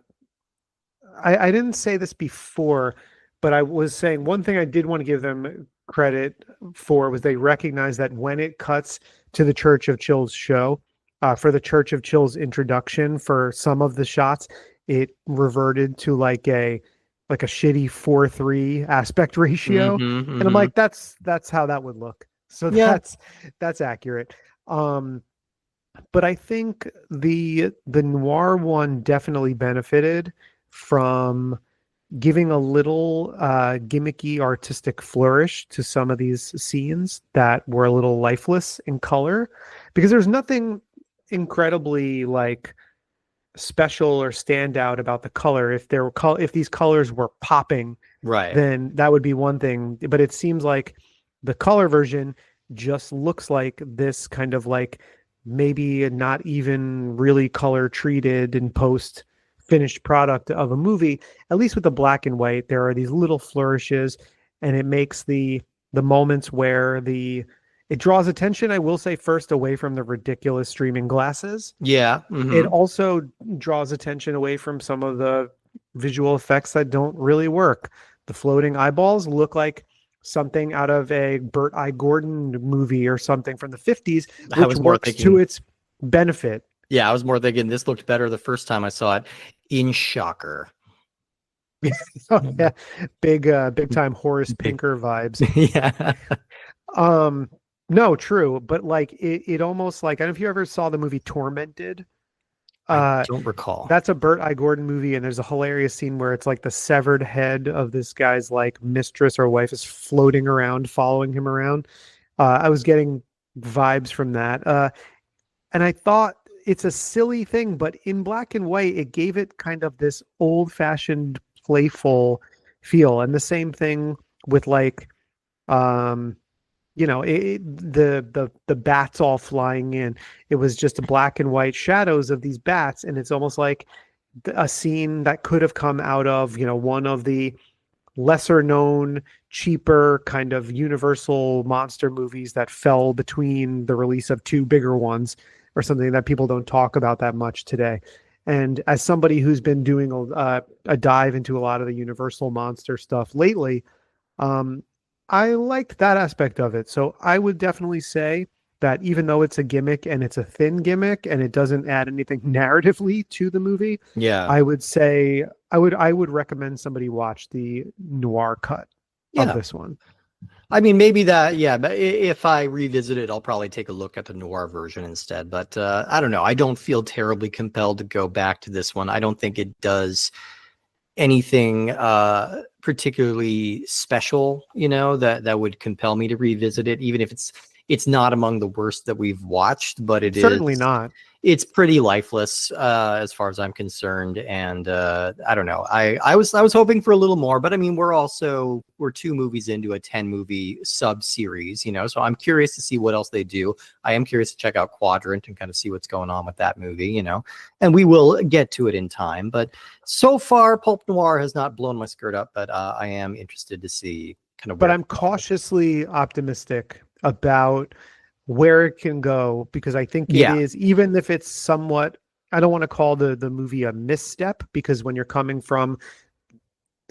didn't say this before, but I was saying one thing I did want to give them credit for was they recognized that when it cuts to the Church of Chills show, for the Church of Chills introduction, for some of the shots, it reverted to like a shitty 4:3 aspect ratio. And I'm like, that's how that would look. So Yeah. that's accurate. But I think the noir one definitely benefited from giving a little gimmicky artistic flourish to some of these scenes that were a little lifeless in color, because there's nothing incredibly like special or standout about the color. If there were if these colors were popping, Right. then that would be one thing. But it seems like the color version just looks like this kind of like maybe not even really color treated in post finished product of a movie. At least with the black and white, there are these little flourishes, and it makes the moments where it draws attention, I will say, first away from the ridiculous streaming glasses. Yeah. It also draws attention away from some of the visual effects that don't really work. The floating eyeballs look like something out of a Burt I. Gordon movie or something from the 50s, I which was more works to thinking, its benefit. yeah, I was more thinking this looked better the first time I saw it in Shocker. Oh, yeah, big time Horace Pinker vibes. Yeah. No, true, but like it almost like, I don't know if you ever saw the movie Tormented. I don't recall. That's a Burt I. Gordon movie, and there's a hilarious scene where it's like the severed head of this guy's like mistress or wife is floating around, following him around. I was getting vibes from that, and I thought it's a silly thing, but in black and white, it gave it kind of this old-fashioned, playful feel, and the same thing with like, the bats all flying in. It was just black and white shadows of these bats, and it's almost like a scene that could have come out of one of the lesser known, cheaper kind of Universal monster movies that fell between the release of two bigger ones, or something that people don't talk about that much today. And as somebody who's been doing a dive into a lot of the Universal monster stuff lately, I liked that aspect of it. So I would definitely say that even though it's a gimmick and it's a thin gimmick and it doesn't add anything narratively to the movie, Yeah. I would say I would recommend somebody watch the noir cut of this one. I mean, maybe that, yeah, but if I revisit it, I'll probably take a look at the noir version instead. But I don't know. I don't feel terribly compelled to go back to this one. I don't think it does anything particularly special, that would compel me to revisit it, even if it's not among the worst that we've watched, but it Certainly is not. It's pretty lifeless as far as I'm concerned, and I don't know. I was hoping for a little more, but I mean, we're 2 movies into a 10-movie sub series, so I'm curious to see what else they do. I am curious to check out Quadrant and kind of see what's going on with that movie, and we will get to it in time. But so far, Pulp Noir has not blown my skirt up, but I am interested to see kind of. But I'm cautiously optimistic about where it can go, because I think it is, even if it's somewhat, I don't want to call the movie a misstep, because when you're coming from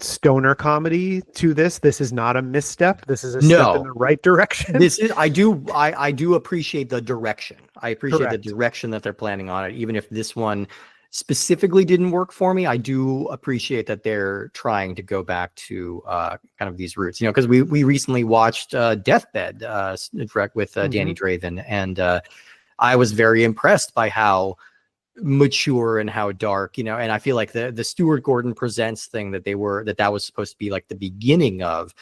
stoner comedy to this is not a misstep. This is a step in the right direction. I do appreciate the direction. I appreciate the direction that they're planning on it, even if this one specifically didn't work for me. I do appreciate that they're trying to go back to kind of these roots, because we recently watched Deathbed with Danny Draven, and I was very impressed by how mature and how dark, and I feel like the Stuart Gordon Presents thing that that was supposed to be like the beginning of,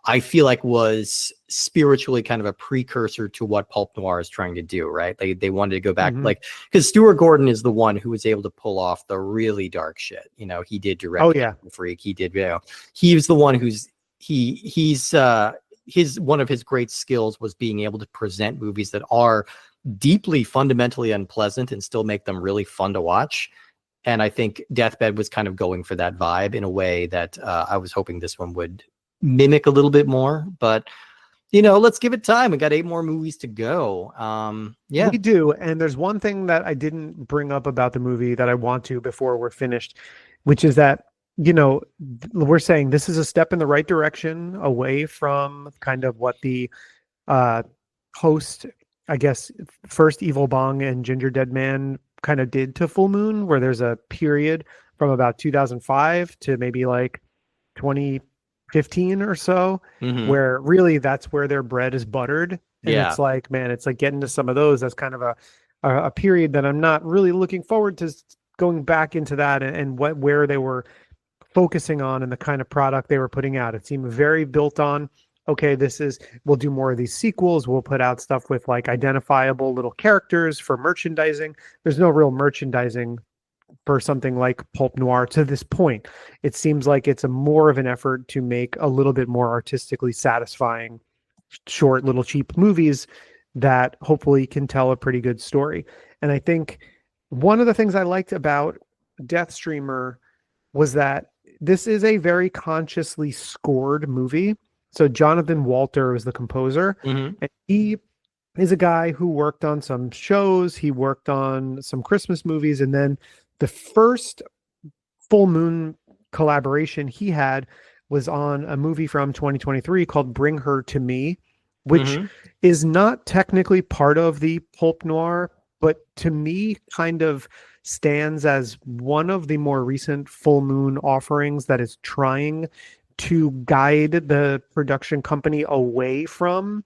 I feel like was spiritually kind of a precursor to what Pulp Noir is trying to do, right? They wanted to go back, like, because Stuart Gordon is the one who was able to pull off the really dark shit. He did direct Freak. He did, he was the one he's one of his great skills was being able to present movies that are deeply fundamentally unpleasant and still make them really fun to watch. And I think Deathbed was kind of going for that vibe in a way that I was hoping this one would mimic a little bit more, but let's give it time. We got 8 more movies to go. Yeah, we do. And there's one thing that I didn't bring up about the movie that I want to before we're finished, which is that, we're saying this is a step in the right direction away from kind of what the post, I guess, first Evil Bong and Ginger Dead Man kind of did to Full Moon, where there's a period from about 2005 to maybe like 2015 or so, where really that's where their bread is buttered. And it's like, man, it's like getting to some of those. That's kind of a period that I'm not really looking forward to going back into that and where they were focusing on and the kind of product they were putting out. It seemed very built on, okay, we'll do more of these sequels. We'll put out stuff with like identifiable little characters for merchandising. There's no real merchandising for something like Pulp Noir to this point. It seems like it's more of an effort to make a little bit more artistically satisfying, short, little cheap movies that hopefully can tell a pretty good story. And I think one of the things I liked about Deathstreamer was that this is a very consciously scored movie. So Jonathan Walter was the composer, and he is a guy who worked on some shows. He worked on some Christmas movies, and then the first Full Moon collaboration he had was on a movie from 2023 called Bring Her to Me, which is not technically part of the Pulp Noir, but to me kind of stands as one of the more recent Full Moon offerings that is trying to guide the production company away from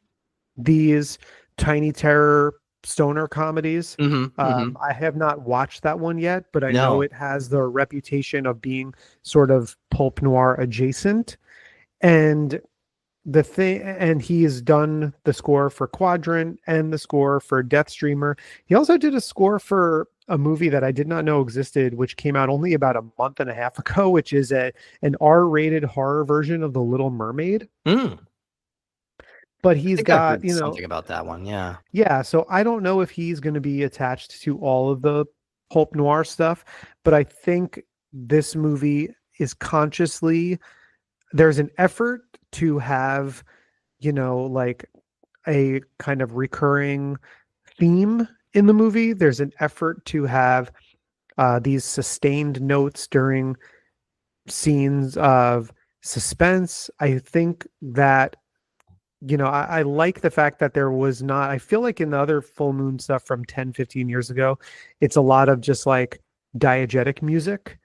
these tiny terror stoner comedies. I have not watched that one yet, but I know it has the reputation of being sort of Pulp Noir adjacent. And he has done the score for Quadrant and the score for Deathstreamer. He also did a score for a movie that I did not know existed, which came out only about a month and a half ago, which is an R-rated horror version of The Little Mermaid. But he's got, something about that one. Yeah. Yeah. So I don't know if he's going to be attached to all of the Pulp Noir stuff, but I think this movie is there's an effort to have, like a kind of recurring theme in the movie. There's an effort to have these sustained notes during scenes of suspense. I think that, I like the fact that there was not, I feel like in the other Full Moon stuff from 10, 15 years ago, it's a lot of just like diegetic music.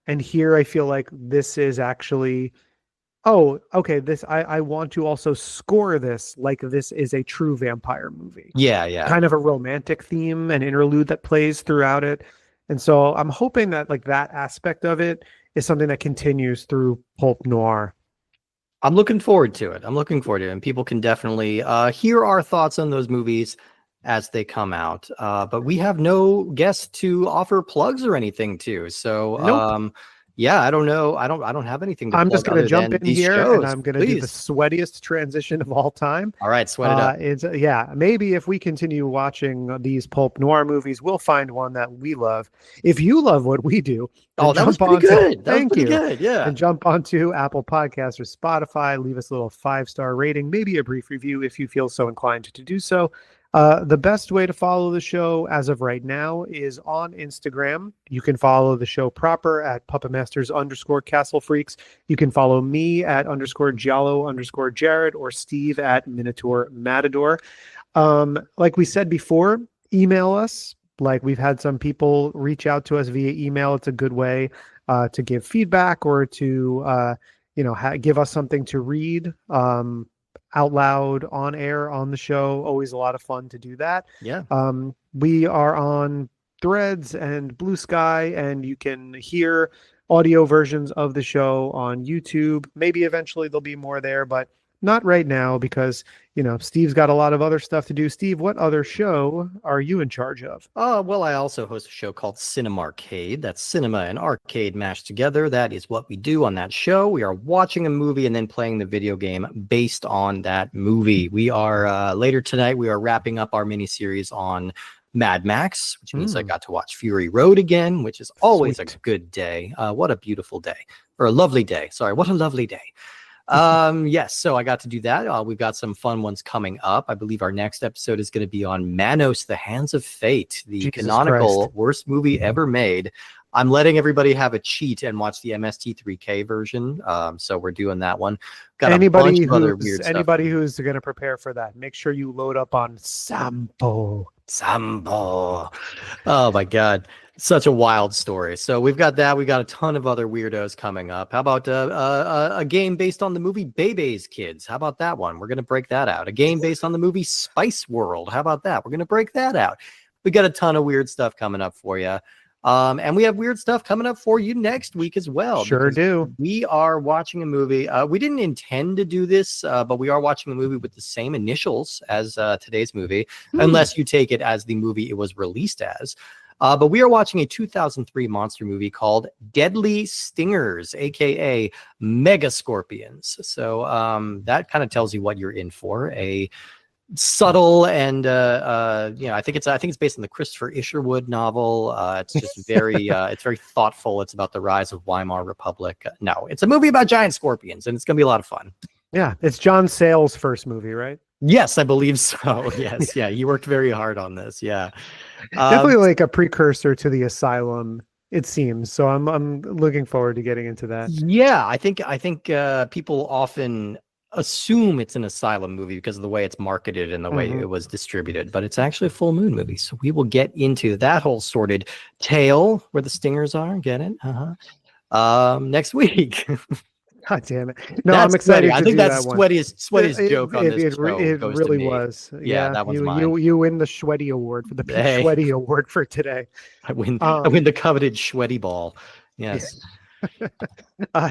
And here I feel like this is actually, oh, okay, I want to also score this like this is a true vampire movie. Yeah. Kind of a romantic theme and interlude that plays throughout it. And so I'm hoping that like that aspect of it is something that continues through Pulp Noir. I'm looking forward to it. And people can definitely hear our thoughts on those movies as they come out. But we have no guests to offer plugs or anything to. So nope. Yeah, I don't know. I don't have anything to I'm plug just going to jump in here shows. and I'm going to do the sweatiest transition of all time. All right, sweat it up. Maybe if we continue watching these Pulp Noir movies, we'll find one that we love. If you love what we do, that was pretty good. Thank you. Good, yeah. And jump onto Apple Podcasts or Spotify. Leave us a little 5-star rating, maybe a brief review if you feel so inclined to do so. The best way to follow the show as of right now is on Instagram. You can follow the show proper at puppetmasters_Castle Freaks. You can follow me at _Giallo_Jared or Steve at Minotaur Matador. Like we said before, email us. Like we've had some people reach out to us via email. It's a good way to give feedback or to give us something to read. Out loud on air on the show. Always a lot of fun to do that. Yeah. We are on Threads and Blue Sky, and you can hear audio versions of the show on YouTube. Maybe eventually there'll be more there, but not right now because, Steve's got a lot of other stuff to do. Steve, what other show are you in charge of? Well, I also host a show called Cinema Arcade. That's cinema and arcade mashed together. That is what we do on that show. We are watching a movie and then playing the video game based on that movie. We are, later tonight, we are wrapping up our miniseries on Mad Max, which means I got to watch Fury Road again, which is always a good day. What a beautiful day. Or a lovely day. Sorry, what a lovely day. Yes, so I got to do that. We've got some fun ones coming up. I believe our next episode is going to be on Manos, The Hands of Fate, the Jesus canonical Christ. worst movie ever made. I'm letting everybody have a cheat and watch the MST3K version. So we're doing that one. Got a bunch of other weird stuff. Anybody who's going to prepare for that, make sure you load up on Sampo. Sambo. Oh my God. Such a wild story. So we've got that. We got a ton of other weirdos coming up. How about a game based on the movie Bebe's Kids? How about that one? We're going to break that out. A game based on the movie Spice World. How about that? We're going to break that out. We got a ton of weird stuff coming up for you. And we have weird stuff coming up for you next week as well. Sure do. We are watching a movie. We didn't intend to do this, but we are watching a movie with the same initials as today's movie, unless you take it as the movie it was released as. But we are watching a 2003 monster movie called Deadly Stingers, aka Mega Scorpions. So that kind of tells you what you're in for. A subtle and I think it's based on the Christopher Isherwood novel. It's just very it's very thoughtful. It's about the rise of Weimar Republic. No, it's a movie about giant scorpions, and it's gonna be a lot of fun. Yeah, it's John Sayles' first movie, right? Yes, I believe so. Yes, yeah, he worked very hard on this. Yeah, definitely like a precursor to The Asylum, it seems. So I'm looking forward to getting into that. Yeah, I think people often assume it's an Asylum movie because of the way it's marketed and the way it was distributed, but it's actually a Full Moon movie. So we will get into that whole sordid tale where the stingers are. Get it? Next week. God damn it! No, I'm excited. I think that's sweatiest joke on this show. It really was. Yeah, that one's mine. You win the Schweddy Award for the Schweddy Award for today. I win the coveted Schweddy ball. Yes.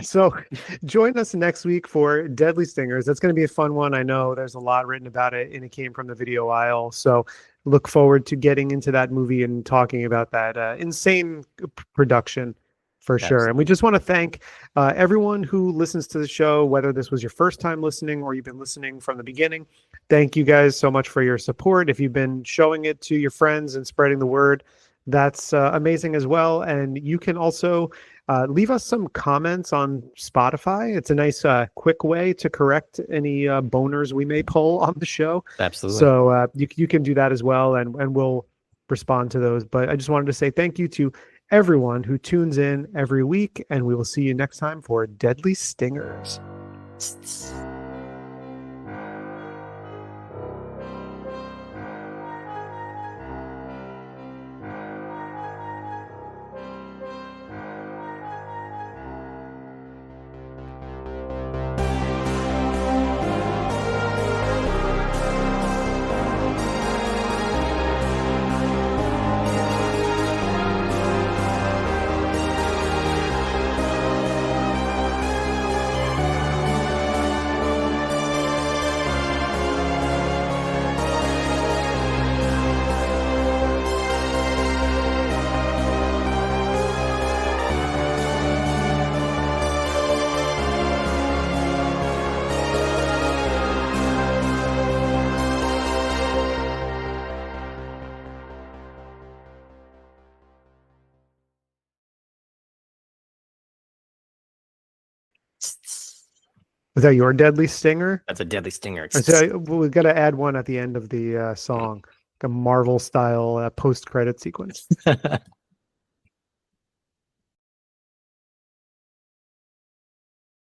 So join us next week for Deadly Stingers. That's going to be a fun one. I know there's a lot written about it, and it came from the video aisle. So look forward to getting into that movie and talking about that insane production. For sure. And we just want to thank everyone who listens to the show, whether this was your first time listening or you've been listening from the beginning. Thank you guys so much for your support. If you've been showing it to your friends and spreading the word, that's amazing as well. And you can also leave us some comments on Spotify. It's a nice quick way to correct any boners we may pull on the show. Absolutely. So you can do that as well, and we'll respond to those. But I just wanted to say thank you to everyone who tunes in every week, and we will see you next time for Deadly Stingers. Is that your Deadly Stinger? That's a Deadly Stinger. So we've got to add one at the end of the song, like a Marvel style post-credit sequence.